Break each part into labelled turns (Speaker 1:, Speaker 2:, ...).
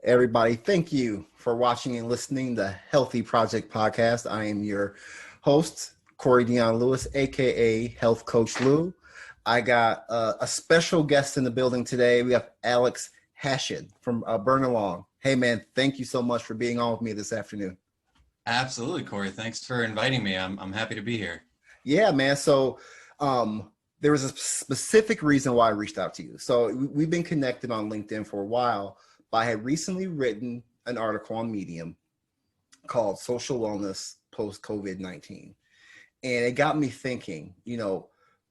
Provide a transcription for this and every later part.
Speaker 1: Everybody, thank you for watching and listening to the Healthy Project Podcast. I am your host, Corey Dion Lewis, aka Health Coach Lou. I got a special guest in the building today. We have Alex Haschen from Burnalong. Hey, man, thank you so much for being on with me this afternoon.
Speaker 2: Absolutely, Corey. Thanks for inviting me. I'm happy to be here.
Speaker 1: Yeah, man. So there was a specific reason why I reached out to you. So we've been connected on LinkedIn for a while, but I had recently written an article on Medium called Social Wellness Post COVID-19. And it got me thinking,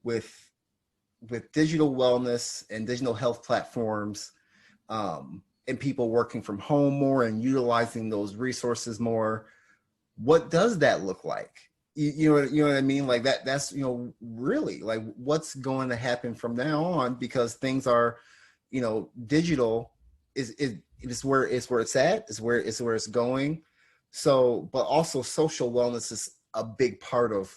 Speaker 1: with digital wellness and digital health platforms, and people working from home more and utilizing those resources more, what does that look like? You know what I mean? Like that's really like what's going to happen from now on, because things are, digital is where it's at, is where it's going. So, but also social wellness is a big part of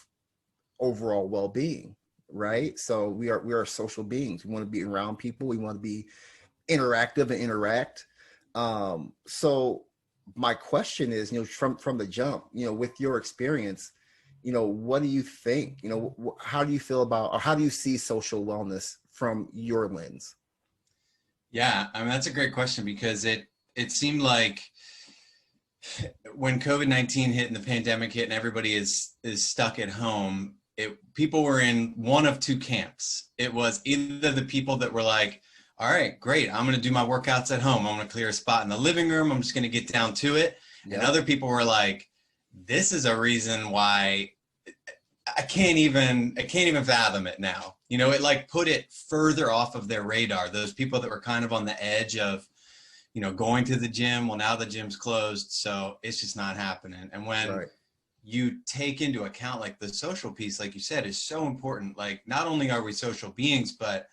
Speaker 1: overall well-being, right? So we are social beings. We want to be around people. We want to be interactive and interact. So my question is, from the jump, with your experience, what do you think? How do you feel about, or how do you see social wellness from your lens?
Speaker 2: Yeah, I mean that's a great question, because it seemed like when COVID-19 hit and the pandemic hit and everybody is stuck at home, people were in one of two camps. It was either the people that were like, all right, great, I'm going to do my workouts at home. I'm going to clear a spot in the living room. I'm just going to get down to it. Yep. And other people were like, this is a reason why I can't even fathom it now. It like put it further off of their radar. Those people that were kind of on the edge of, going to the gym. Well, now the gym's closed, so it's just not happening. And when you take into account like the social piece, like you said, is so important. Like not only are we social beings, but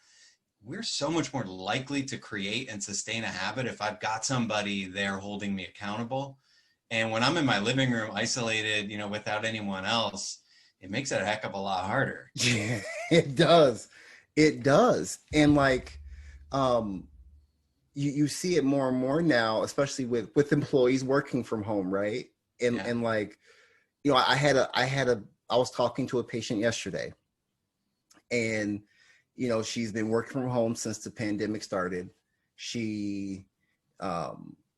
Speaker 2: we're so much more likely to create and sustain a habit if I've got somebody there holding me accountable. And when I'm in my living room isolated, without anyone else, it makes it a heck of a lot harder.
Speaker 1: Yeah, it does. It does. And like, you see it more and more now, especially with employees working from home, right? And like, I was talking to a patient yesterday, and she's been working from home since the pandemic started. She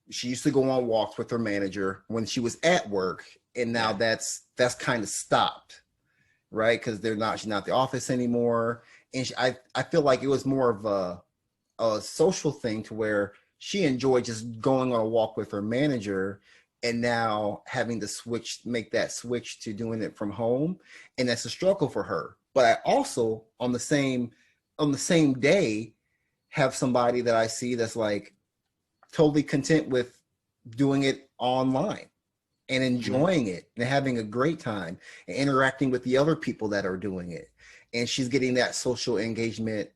Speaker 1: used to go on walks with her manager when she was at work, and now that's kind of stopped, right? Because she's not at the office anymore. And I feel like it was more of a social thing, to where she enjoyed just going on a walk with her manager, and now having to make that switch to doing it from home. And that's a struggle for her. But I also, on the same day, have somebody that I see that's like totally content with doing it online and enjoying it and having a great time and interacting with the other people that are doing it. And she's getting that social engagement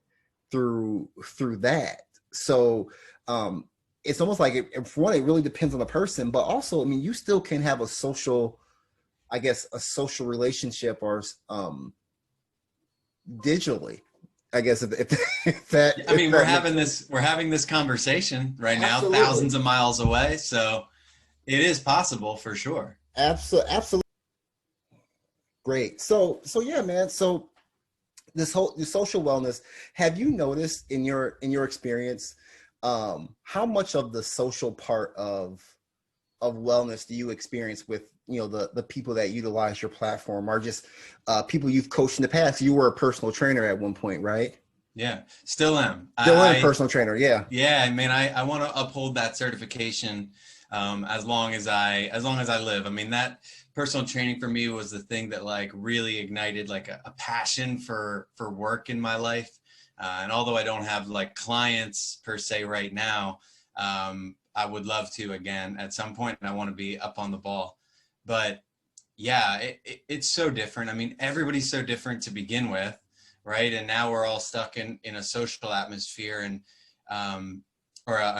Speaker 1: through that. So it's almost like for one, it really depends on the person, but also, I mean, you still can have a social relationship, or digitally, I guess, if that.
Speaker 2: I mean, we're having this conversation right now, thousands of miles away. So it is possible for sure.
Speaker 1: Absolutely. Great. So yeah, man. So this social wellness, have you noticed in your experience, how much of the social part of wellness do you experience with the people that utilize your platform, are just people you've coached in the past? You were a personal trainer at one point, right?
Speaker 2: Yeah, still am.
Speaker 1: A personal trainer. Yeah.
Speaker 2: Yeah, I mean, I want to uphold that certification as long as I live. I mean, that personal training for me was the thing that like really ignited like a passion for work in my life. And although I don't have like clients per se right now, I would love to again at some point, and I want to be up on the ball. But yeah, it's so different. I mean, everybody's so different to begin with, right? And now we're all stuck in a social atmosphere and an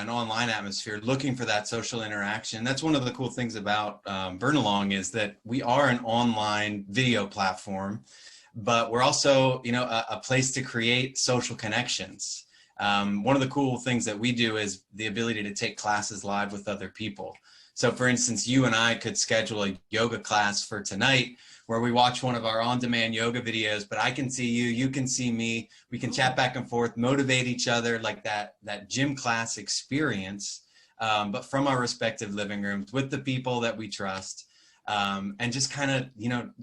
Speaker 2: online atmosphere, looking for that social interaction. That's one of the cool things about Burnalong, is that we are an online video platform, but we're also, a place to create social connections. One of the cool things that we do is the ability to take classes live with other people. So for instance, you and I could schedule a yoga class for tonight where we watch one of our on-demand yoga videos, but I can see you, you can see me, we can chat back and forth, motivate each other, like that gym class experience, but from our respective living rooms with the people that we trust, and just kind of,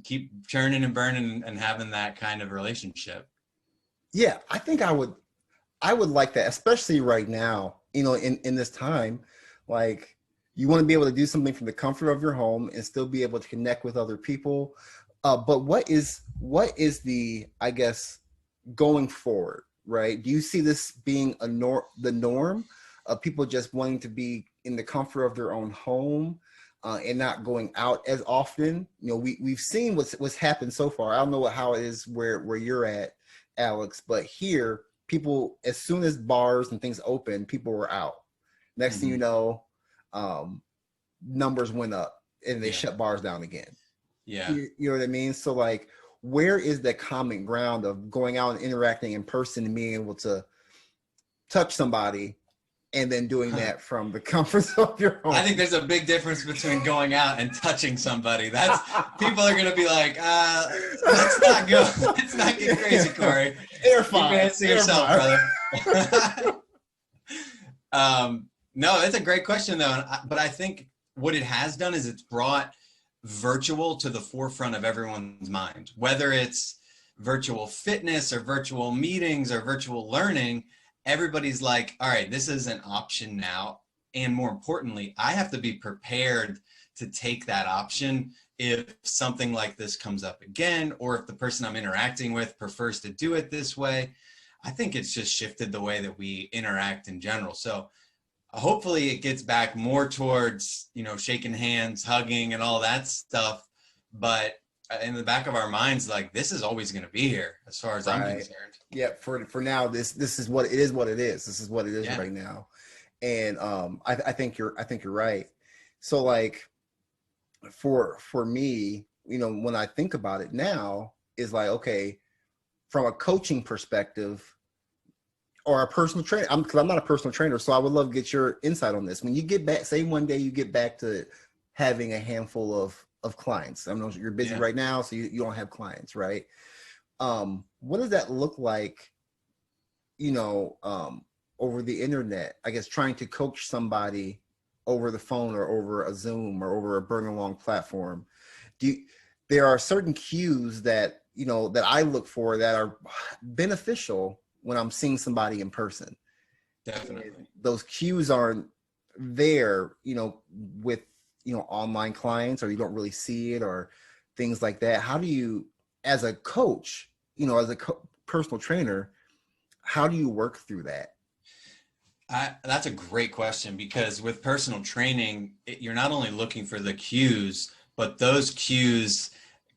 Speaker 2: keep churning and burning and having that kind of relationship.
Speaker 1: Yeah, I think I would like that, especially right now, in this time. Like, you want to be able to do something from the comfort of your home and still be able to connect with other people. But what is the, I guess, going forward, right? Do you see this being the norm of people just wanting to be in the comfort of their own home and not going out as often? We've seen what's happened so far. I don't know how it is where you're at, Alex, but here, people, as soon as bars and things open, people were out. Next thing you know, numbers went up and they shut bars down again.
Speaker 2: Yeah.
Speaker 1: You know what I mean? So like, where is the common ground of going out and interacting in person and being able to touch somebody and then doing that from the comfort of your home?
Speaker 2: I think there's a big difference between going out and touching somebody. That's people are gonna be like, let's not go. Let's not get crazy, Corey.
Speaker 1: Air fire.
Speaker 2: Answer yourself, brother. No, it's a great question though. But I think what it has done is it's brought virtual to the forefront of everyone's mind, whether it's virtual fitness or virtual meetings or virtual learning. Everybody's like, all right, this is an option now. And more importantly, I have to be prepared to take that option if something like this comes up again, or if the person I'm interacting with prefers to do it this way. I think it's just shifted the way that we interact in general. So hopefully it gets back more towards, shaking hands, hugging and all that stuff. But in the back of our minds, like, this is always going to be here as far as I'm concerned.
Speaker 1: Yeah. For now, this is what it is. This is what it is right now. And I think you're right. So like, for me, when I think about it now, is like, okay, from a coaching perspective or a personal trainer, because I'm not a personal trainer, so I would love to get your insight on this. When you get back, say one day you get back to having a handful of clients. I know you're busy right now, so you don't have clients, right? What does that look like, over the internet? I guess trying to coach somebody over the phone or over a Zoom or over a Burnalong platform. There are certain cues that, that I look for that are beneficial when I'm seeing somebody in person.
Speaker 2: Definitely.
Speaker 1: And those cues aren't there, with, online clients, or you don't really see it or things like that. How do you, as a coach, as a personal trainer, how do you work through that?
Speaker 2: That's a great question, because with personal training, you're not only looking for the cues, but those cues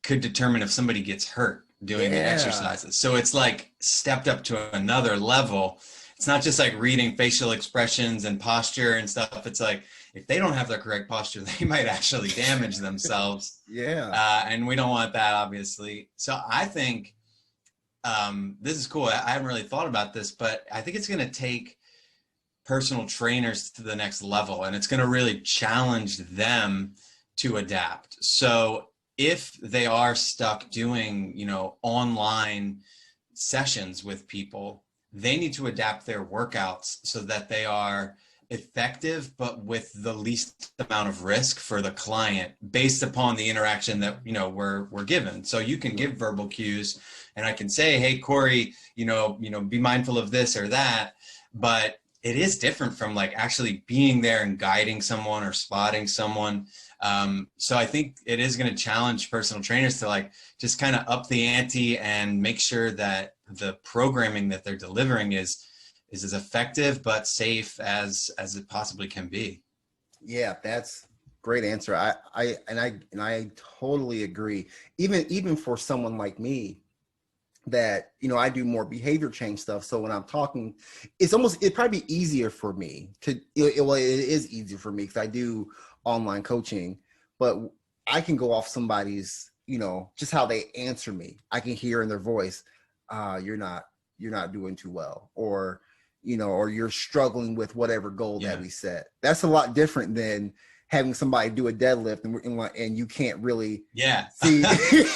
Speaker 2: could determine if somebody gets hurt doing the exercises. So it's like stepped up to another level. It's not just like reading facial expressions and posture and stuff. It's like, if they don't have the correct posture, they might actually damage themselves. And we don't want that, obviously. So I think this is cool. I haven't really thought about this, but I think it's going to take personal trainers to the next level, and it's going to really challenge them to adapt. So if they are stuck doing, online sessions with people, they need to adapt their workouts so that they are effective, but with the least amount of risk for the client based upon the interaction that, we're given. So you can give verbal cues, and I can say, hey, Corey, be mindful of this or that, but it is different from like actually being there and guiding someone or spotting someone. So I think it is going to challenge personal trainers to like just kind of up the ante and make sure that the programming that they're delivering is as effective but safe as it possibly can be.
Speaker 1: Yeah, that's great answer. I totally agree. Even for someone like me, that I do more behavior change stuff. So when I'm talking, it'd probably be easier for me to. It is easier for me because I do online coaching, but I can go off somebody's, just how they answer me. I can hear in their voice, you're not doing too well, or or you're struggling with whatever goal
Speaker 2: Yeah.
Speaker 1: that we set. That's a lot different than having somebody do a deadlift and you can't really
Speaker 2: Yeah.
Speaker 1: see,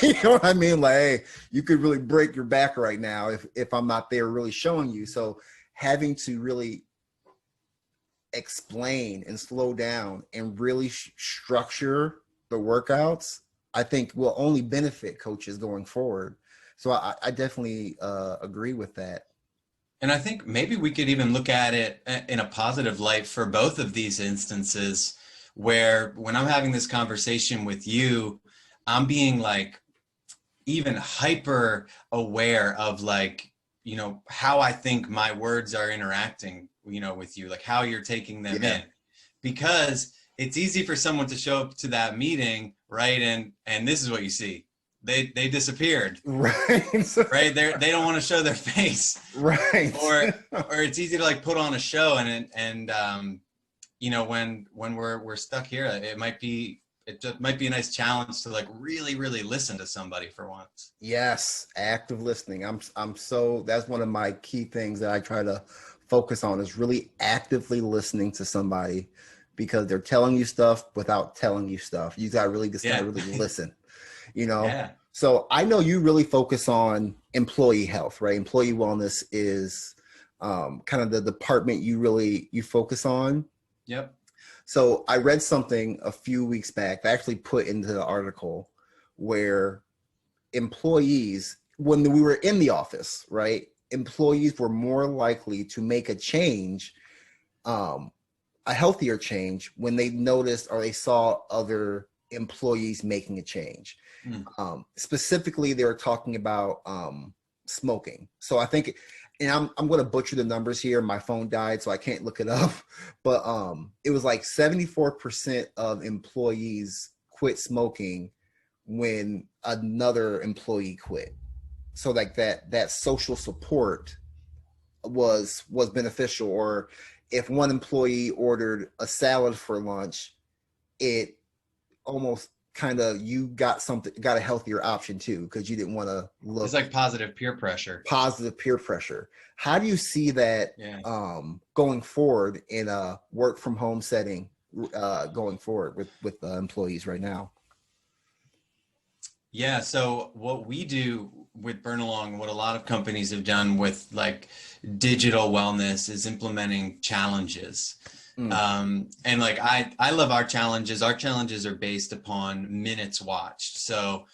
Speaker 1: you know what I mean? Like, hey, you could really break your back right now if I'm not there really showing you. So having to really explain and slow down and really structure the workouts, I think will only benefit coaches going forward. So I definitely agree with that.
Speaker 2: And I think maybe we could even look at it in a positive light for both of these instances, where when I'm having this conversation with you, I'm being like even hyper aware of like, how I think my words are interacting, with you, like how you're taking them
Speaker 1: Yeah.
Speaker 2: in, because it's easy for someone to show up to that meeting, right? And this is what you see. They disappeared.
Speaker 1: Right.
Speaker 2: Right. They don't want to show their face.
Speaker 1: Right.
Speaker 2: Or it's easy to like put on a show and when we're stuck here, it just might be a nice challenge to like really, really listen to somebody for once.
Speaker 1: Yes, active listening. That's one of my key things that I try to focus on is really actively listening to somebody, because they're telling you stuff without telling you stuff. You gotta really listen,
Speaker 2: Yeah.
Speaker 1: So I know you really focus on employee health, right? Employee wellness is kind of the department you focus on.
Speaker 2: Yep.
Speaker 1: So I read something a few weeks back that I actually put into the article where employees, when we were in the office, right, employees were more likely to make a change, a healthier change, when they noticed or they saw other employees making a change. Specifically, they were talking about smoking. So I think, and I'm going to butcher the numbers here. My phone died, so I can't look it up. But it was like 74% of employees quit smoking when another employee quit. So like that social support was beneficial. Or if one employee ordered a salad for lunch, it almost kind of, you got a healthier option too, because you didn't want to look.
Speaker 2: It's like positive peer pressure.
Speaker 1: How do you see that going forward in a work from home setting, going forward with employees right now?
Speaker 2: Yeah. So what we do with Burnalong, what a lot of companies have done with like digital wellness, is implementing challenges. And like I love our challenges. Our challenges are based upon minutes watched. So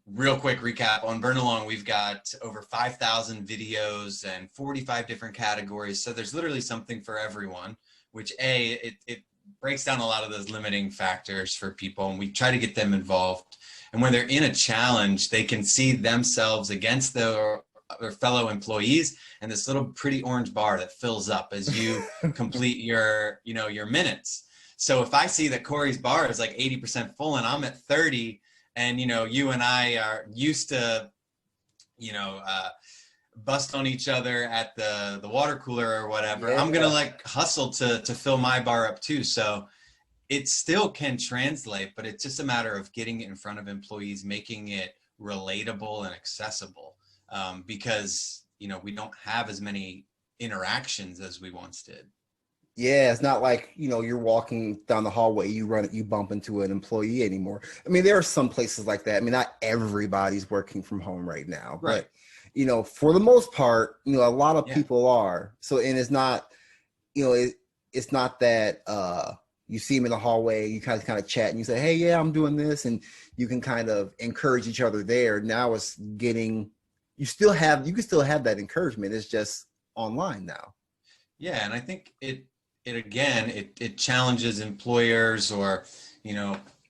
Speaker 2: real quick recap on Burnalong, we've got over 5,000 videos and 45 different categories. So there's literally something for everyone, which it breaks down a lot of those limiting factors for people, and we try to get them involved. And when they're in a challenge, they can see themselves against their fellow employees, and this little pretty orange bar that fills up as you complete your minutes. So if I see that Corey's bar is like 80% full and I'm at 30, and you and I are used to bust on each other at the water cooler or whatever, I'm gonna like hustle to fill my bar up too. So it still can translate, but it's just a matter of getting it in front of employees, making it relatable and accessible, because we don't have as many interactions as we once did.
Speaker 1: Yeah, it's not like, you're walking down the hallway, you bump into an employee anymore. I mean, there are some places like that. I mean, not everybody's working from home right now,
Speaker 2: right.
Speaker 1: But for the most part, a lot of people are. So, and it's not, it's not that you see them in the hallway, you kind of chat and you say, hey, yeah, I'm doing this. And you can kind of encourage each other there. Now it's getting, you can still have that encouragement. It's just online now.
Speaker 2: Yeah. And I think it challenges employers or,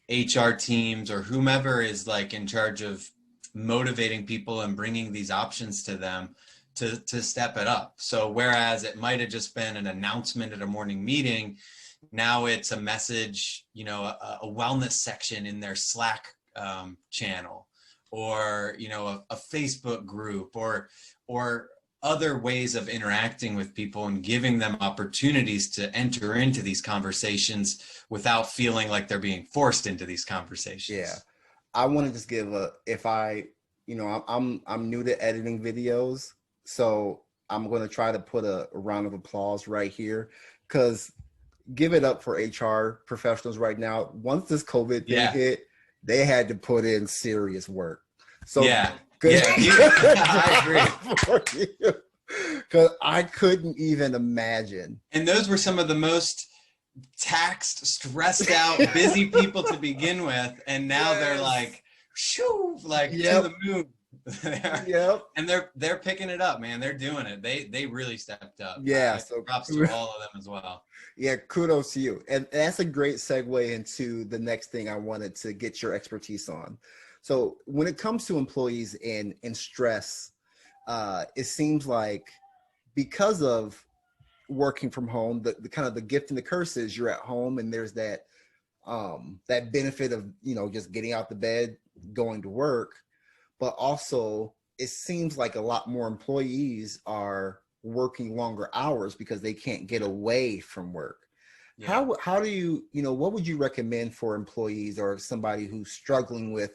Speaker 2: HR teams or whomever is like in charge of motivating people and bringing these options to them to step it up. So whereas it might have just been an announcement at a morning meeting, now it's a message, a wellness section in their Slack channel, or, a Facebook group, or other ways of interacting with people and giving them opportunities to enter into these conversations without feeling like they're being forced into these conversations.
Speaker 1: Yeah. I want to just give I'm new to editing videos. So I'm going to try to put a round of applause right here, because give it up for HR professionals right now. Once this COVID thing
Speaker 2: Yeah.
Speaker 1: hit, they had to put in serious work. So
Speaker 2: Yeah.
Speaker 1: good.
Speaker 2: Yeah. I agree.
Speaker 1: Because I couldn't even imagine.
Speaker 2: And those were some of the most taxed, stressed out, busy people to begin with. And now they're
Speaker 1: Yes.
Speaker 2: like, shoo, like to
Speaker 1: Yep.
Speaker 2: the moon.
Speaker 1: Yep.
Speaker 2: And they're picking it up, man. They're doing it. They really stepped up.
Speaker 1: Yeah. So
Speaker 2: props to all of them as well.
Speaker 1: yeah, kudos to you. And that's a great segue into the next thing I wanted to get your expertise on. So when it comes to employees and stress, it seems like because of working from home, the kind of the gift and the curse is you're at home, and there's that benefit of, you know, just getting out the bed, going to work. But also it seems like a lot more employees are working longer hours because they can't get away from work.
Speaker 2: Yeah.
Speaker 1: How do you know, what would you recommend for employees or somebody who's struggling with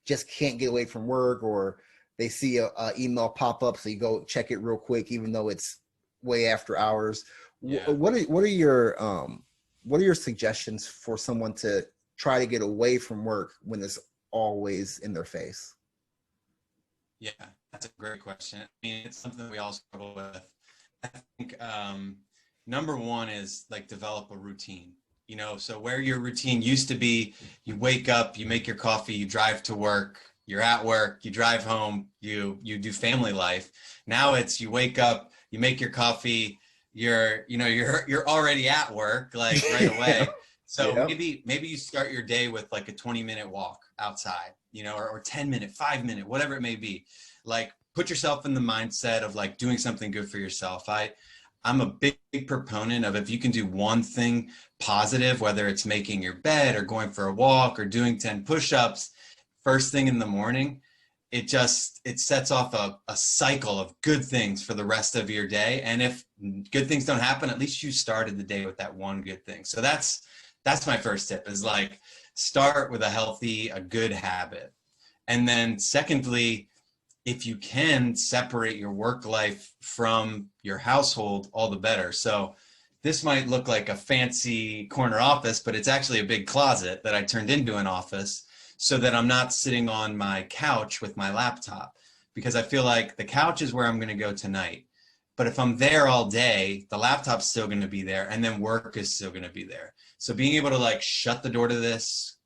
Speaker 1: just can't get away from work, or they see a email pop up, so you go check it real quick even though it's way after hours?
Speaker 2: Yeah.
Speaker 1: What are your suggestions for someone to try to get away from work when it's always in their face?
Speaker 2: Yeah, that's a great question. I mean, it's something we all struggle with. I think number one is like develop a routine. You know, so where your routine used to be, you wake up, you make your coffee, you drive to work, you're at work, you drive home, you do family life. Now it's you wake up, you make your coffee, you're already at work like right away. So
Speaker 1: Yeah.
Speaker 2: maybe you start your day with like a 20-minute walk outside, you know, or 10-minute, 5-minute, whatever it may be. Like put yourself in the mindset of like doing something good for yourself. I'm a big proponent of if you can do one thing positive, whether it's making your bed or going for a walk or doing 10 push-ups first thing in the morning, it sets off a cycle of good things for the rest of your day. And if good things don't happen, at least you started the day with that one good thing. So that's my first tip, is like start with a good habit. And then secondly, if you can separate your work life from your household, all the better. So this might look like a fancy corner office, but it's actually a big closet that I turned into an office so that I'm not sitting on my couch with my laptop, because I feel like the couch is where I'm going to go tonight. But if I'm there all day, the laptop's still going to be there, and then work is still going to be there. So being able to like shut the door to this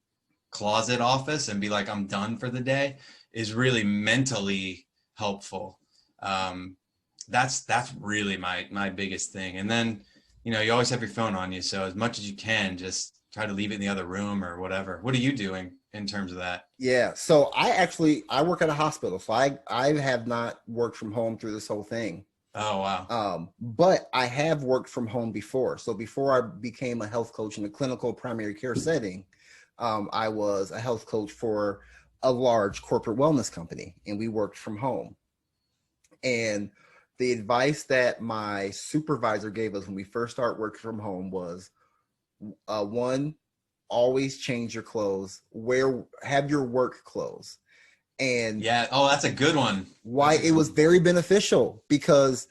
Speaker 2: closet office and be like, I'm done for the day, is really mentally helpful. That's really my biggest thing. And then, you know, you always have your phone on you. So as much as you can, just try to leave it in the other room or whatever. What are you doing in terms of that?
Speaker 1: Yeah. So I work at a hospital. So I have not worked from home through this whole thing.
Speaker 2: Oh, wow.
Speaker 1: But I have worked from home before. So before I became a health coach in a clinical primary care setting, I was a health coach for a large corporate wellness company, and we worked from home. And the advice that my supervisor gave us when we first started working from home was, one, always change your clothes, have your work clothes. And
Speaker 2: yeah, oh, that's a good one.
Speaker 1: Why it was very beneficial, because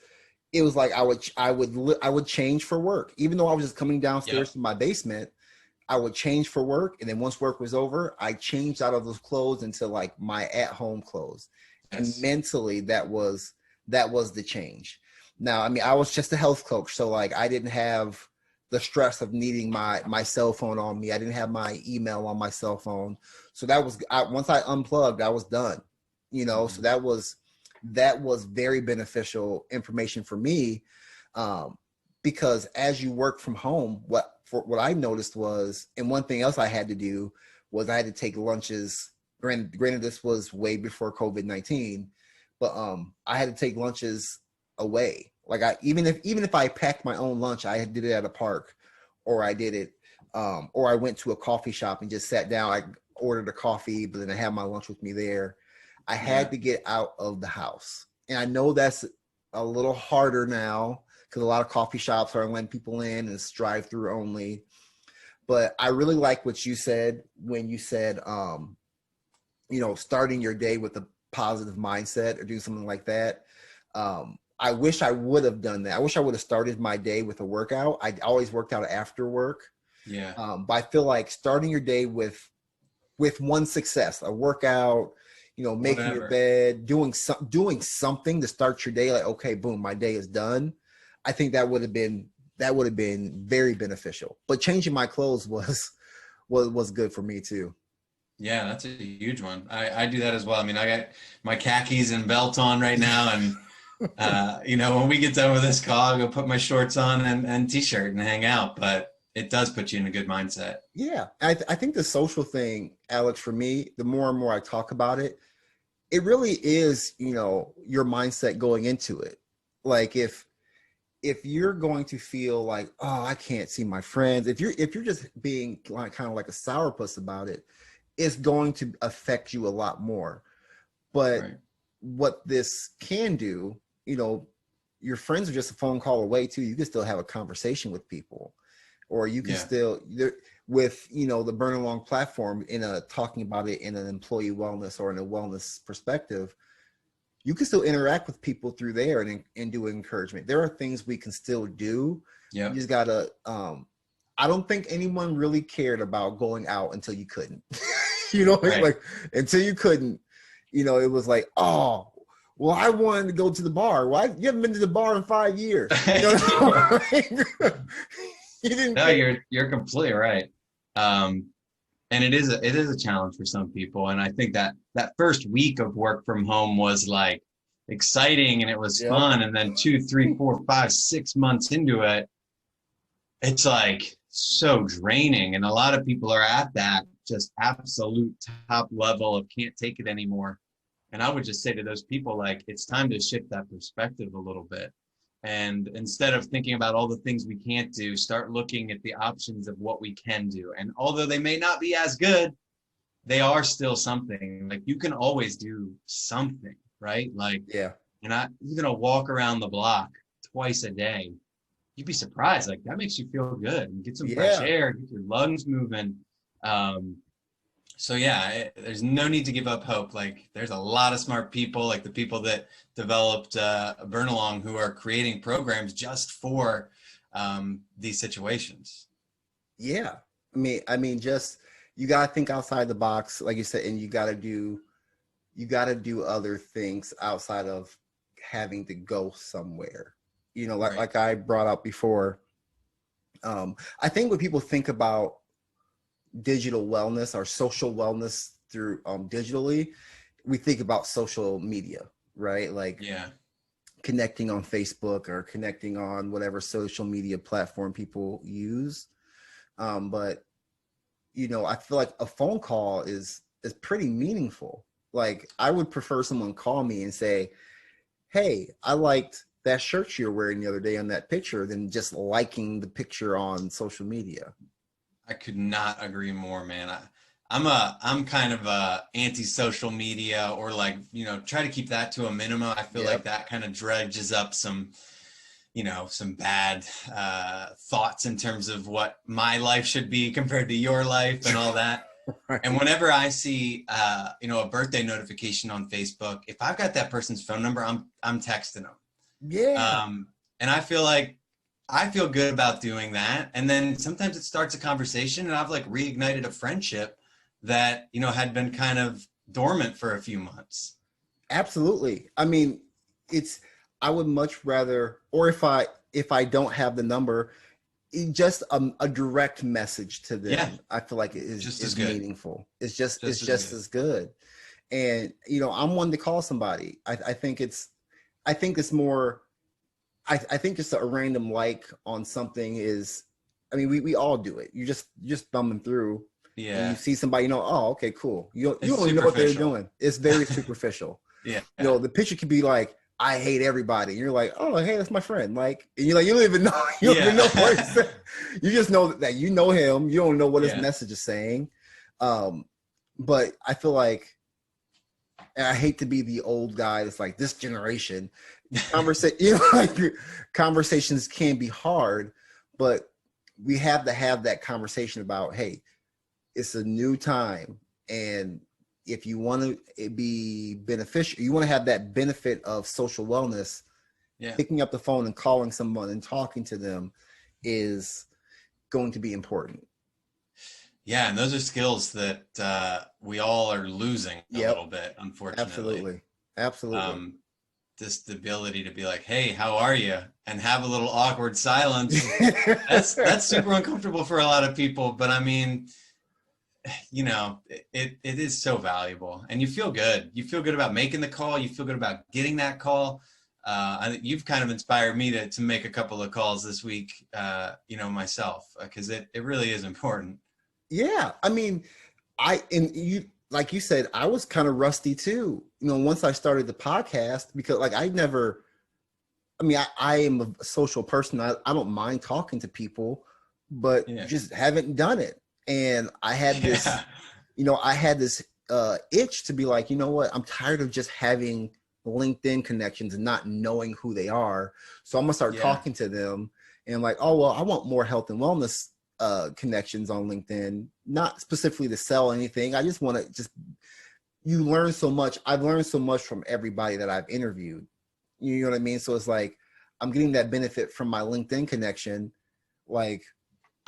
Speaker 1: it was like I would change for work, even though I was just coming downstairs to my basement. I would change for work, and then once work was over, I changed out of those clothes into like my at-home clothes. Yes. And mentally, that was the change. Now, I mean, I was just a health coach, so like I didn't have the stress of needing my cell phone on me. I didn't have my email on my cell phone, so once I unplugged, I was done. You know, mm-hmm. So that was very beneficial information for me, because as you work from home, what I noticed was, and one thing else I had to do was I had to take lunches. Granted, this was way before COVID-19, but I had to take lunches away. Like even if I packed my own lunch, I did it at a park, or I did it, or I went to a coffee shop and just sat down. I ordered a coffee, but then I had my lunch with me there. I had to get out of the house, and I know that's a little harder now, because a lot of coffee shops are letting people in and it's drive-through only. But I really like what you said when you said, you know, starting your day with a positive mindset or do something like that. I wish I would have done that. I wish I would have started my day with a workout. I always worked out after work.
Speaker 2: Yeah.
Speaker 1: But I feel like starting your day with one success, a workout, making your
Speaker 2: Whatever.
Speaker 1: bed, doing something to start your day, like, okay, boom, my day is done. I think that would have been very beneficial. But changing my clothes was good for me too.
Speaker 2: Yeah, that's a huge one. I do that as well. I mean, I got my khakis and belt on right now, and when we get done with this call, I'll go put my shorts on and t-shirt and hang out. But it does put you in a good mindset.
Speaker 1: Yeah, I think the social thing, Alex, for me, the more and more I talk about it, it really is, your mindset going into it. Like if you're going to feel like, oh, I can't see my friends, if you're just being like kind of like a sourpuss about it, it's going to affect you a lot more. But
Speaker 2: Right.
Speaker 1: what this can do, your friends are just a phone call away too. You can still have a conversation with people, or you can
Speaker 2: Yeah.
Speaker 1: still with the Burnalong platform talking about it in an employee wellness or in a wellness perspective. You can still interact with people through there and do encouragement. There are things we can still do.
Speaker 2: Yep.
Speaker 1: You just gotta. I don't think anyone really cared about going out until you couldn't.
Speaker 2: Right.
Speaker 1: Like until you couldn't. It was like, oh, well, I wanted to go to the bar. Well, you haven't been to the bar in 5 years. You didn't.
Speaker 2: No,
Speaker 1: care.
Speaker 2: you're completely right. And it is a challenge for some people. And I think that first week of work from home was like exciting and it was
Speaker 1: Yep.
Speaker 2: fun. And then 2, 3, 4, 5, 6 months into it, it's like so draining. And a lot of people are at that just absolute top level of can't take it anymore. And I would just say to those people, like, it's time to shift that perspective a little bit. And instead of thinking about all the things we can't do, start looking at the options of what we can do. And although they may not be as good, they are still something. Like you can always do something, right? Like,
Speaker 1: Yeah.
Speaker 2: and you're gonna walk around the block twice a day. You'd be surprised. Like that makes you feel good and get some fresh
Speaker 1: Yeah.
Speaker 2: air, get your lungs moving. So yeah, there's no need to give up hope. Like there's a lot of smart people, like the people that developed Burnalong, who are creating programs just for these situations.
Speaker 1: Yeah. I mean, just you gotta think outside the box, like you said, and you gotta do other things outside of having to go somewhere. Like
Speaker 2: Right.
Speaker 1: like I brought up before. I think when people think about digital wellness or social wellness through digitally, we think about social media, right? Like
Speaker 2: Yeah.
Speaker 1: connecting on Facebook or connecting on whatever social media platform people use. But I feel like a phone call is pretty meaningful. Like I would prefer someone call me and say, hey, I liked that shirt you're wearing the other day on that picture, than just liking the picture on social media.
Speaker 2: I could not agree more, man. I'm kind of anti-social media, or like, try to keep that to a minimum. I feel like
Speaker 1: Yep.
Speaker 2: that kind of dredges up some some bad thoughts in terms of what my life should be compared to your life and all that.
Speaker 1: Right.
Speaker 2: And whenever I see a birthday notification on Facebook, if I've got that person's phone number, I'm texting them.
Speaker 1: Yeah.
Speaker 2: And I feel good about doing that. And then sometimes it starts a conversation, and I've like reignited a friendship that, had been kind of dormant for a few months.
Speaker 1: Absolutely. I mean, I would much rather, or if I don't have the number, just a direct message to them.
Speaker 2: Yeah.
Speaker 1: I feel like it
Speaker 2: Just as
Speaker 1: is
Speaker 2: good.
Speaker 1: meaningful. It's just
Speaker 2: Just
Speaker 1: as good. And I'm one to call somebody. I think it's more. I think just a random like on something is. I mean, we all do it. You're just thumbing through, and you
Speaker 2: Yeah.
Speaker 1: see somebody. Oh, okay, cool. You
Speaker 2: It's
Speaker 1: don't even know what they're
Speaker 2: superficial.
Speaker 1: doing. It's very superficial.
Speaker 2: Yeah.
Speaker 1: The picture could be like, I hate everybody. And you're like, oh, hey, that's my friend. Like, and you're like, you don't even know, you don't even know what he's saying. You just know that you know him. You don't know what his
Speaker 2: Yeah.
Speaker 1: message is saying. But I feel like, and I hate to be the old guy that's like, this generation, conversations can be hard, but we have to have that conversation about, hey, it's a new time, and if you want to be beneficial, you want to have that benefit of social wellness,
Speaker 2: Yeah.
Speaker 1: picking up the phone and calling someone and talking to them is going to be important.
Speaker 2: Yeah, and those are skills that we all are losing a
Speaker 1: Yep,
Speaker 2: little bit, unfortunately.
Speaker 1: absolutely. Absolutely.
Speaker 2: Um, just the ability to be like, "Hey, how are you?" and have a little awkward silence. That's super uncomfortable for a lot of people, but I mean, it is so valuable, and you feel good. You feel good about making the call. You feel good about getting that call. I think you've kind of inspired me to make a couple of calls this week, myself, because it really is important.
Speaker 1: Yeah, I mean, and you like you said, I was kind of rusty too. Once I started the podcast, because like I never, I mean, I am a social person. I don't mind talking to people, but
Speaker 2: Yeah.
Speaker 1: just haven't done it. And I had this,
Speaker 2: Yeah.
Speaker 1: I had this itch to be like, you know what? I'm tired of just having LinkedIn connections and not knowing who they are. So I'm gonna start
Speaker 2: Yeah.
Speaker 1: talking to them and like, oh well, I want more health and wellness connections on LinkedIn, not specifically to sell anything. I just want to you learn so much. I've learned so much from everybody that I've interviewed. You know what I mean? So it's like I'm getting that benefit from my LinkedIn connection. Like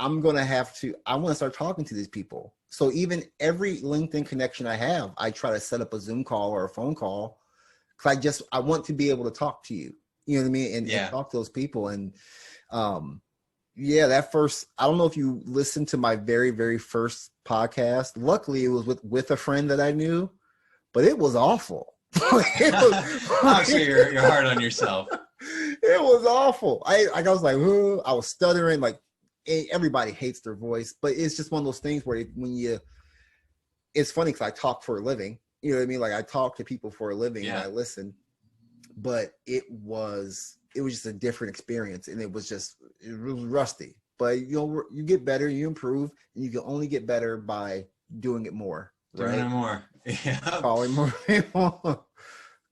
Speaker 1: I want to start talking to these people. So even every LinkedIn connection I have, I try to set up a Zoom call or a phone call because I want to be able to talk to you. You know what I mean? And
Speaker 2: Yeah.
Speaker 1: talk to those people. And yeah, I don't know if you listened to my very, very first podcast. Luckily, it was with a friend that I knew, but it was awful.
Speaker 2: Oh, so you're hard on yourself.
Speaker 1: It was awful. I was like, "Ooh," I was stuttering. Like everybody hates their voice, but it's just one of those things where it's funny because I talk for a living. You know what I mean? Like I talk to people for a living and
Speaker 2: Yeah.
Speaker 1: I listen, but it was just a different experience, and it was rusty. But you get better, you improve, and you can only get better by doing it more,
Speaker 2: Doing
Speaker 1: right?
Speaker 2: it more. Yeah.
Speaker 1: Calling more people,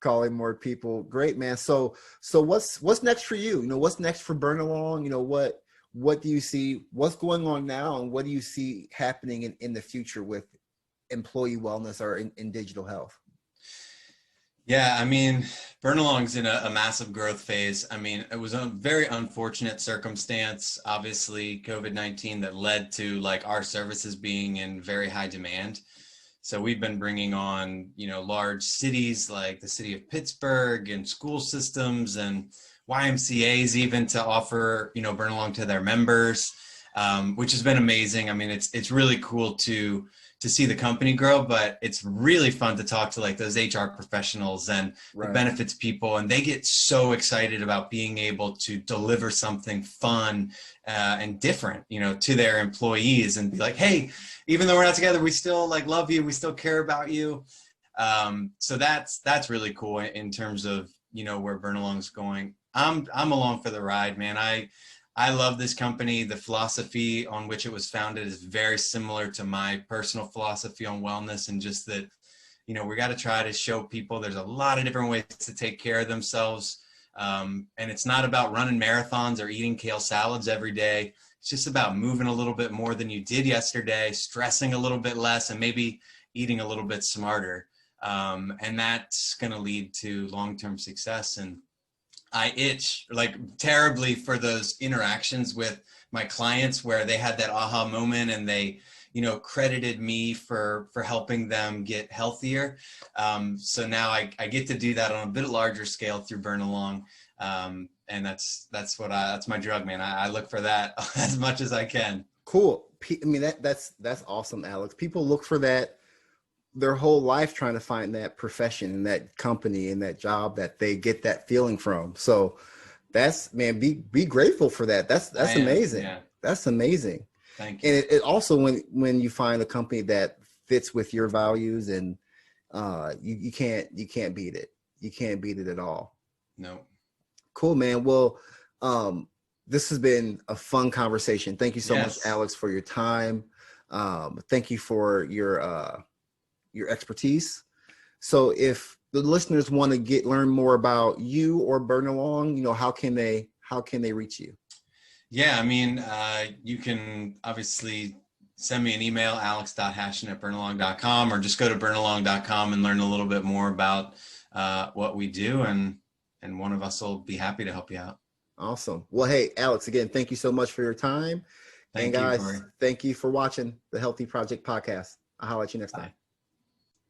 Speaker 1: calling more people. Great, man. So what's next for you? What's next for Burnalong? What do you see? What's going on now, and what do you see happening in the future with employee wellness or in digital health?
Speaker 2: Yeah, I mean, Burnalong's in a massive growth phase. I mean, it was a very unfortunate circumstance, obviously, COVID-19 that led to like our services being in very high demand. So we've been bringing on, large cities like the city of Pittsburgh and school systems and YMCA's even to offer, Burnalong to their members, which has been amazing. I mean, it's really cool to see the company grow, but it's really fun to talk to like those HR professionals and the
Speaker 1: Right.
Speaker 2: benefits people, and they get so excited about being able to deliver something fun and different, to their employees and be like, hey, even though we're not together, we still like love you, we still care about you. So that's really cool in terms of where Burnalong's going. I'm along for the ride, man. I love this company. The philosophy on which it was founded is very similar to my personal philosophy on wellness, and just that, we got to try to show people there's a lot of different ways to take care of themselves. And it's not about running marathons or eating kale salads every day. It's just about moving a little bit more than you did yesterday, stressing a little bit less, and maybe eating a little bit smarter. And that's going to lead to long-term success. And I itch like terribly for those interactions with my clients where they had that aha moment and they, credited me for helping them get healthier. So now I get to do that on a bit larger scale through Burnalong. And that's my drug, man. I look for that as much as I can.
Speaker 1: Cool. I mean, that's awesome, Alex. People look for that their whole life, trying to find that profession and that company and that job that they get that feeling from. So that's, man, be grateful for that. That's amazing.
Speaker 2: Yeah.
Speaker 1: That's amazing.
Speaker 2: Thank you.
Speaker 1: And it also, when you find a company that fits with your values, and you can't beat it. You can't beat it at all.
Speaker 2: No.
Speaker 1: Cool, man. Well, this has been a fun conversation. Thank you so much, Alex, for your time. Thank you for your expertise. So if the listeners want to learn more about you or Burnalong, how can they reach you?
Speaker 2: Yeah, I mean, you can obviously send me an email, alex.haschen@burnalong.com, or just go to burnalong.com and learn a little bit more about what we do. And and one of us will be happy to help you out.
Speaker 1: Awesome. Well, hey, Alex, again, thank you so much for your time.
Speaker 2: Thank
Speaker 1: And
Speaker 2: you,
Speaker 1: guys,
Speaker 2: Corey.
Speaker 1: thank you for watching the Healthy Project podcast. I'll holler at you next time.
Speaker 2: Bye.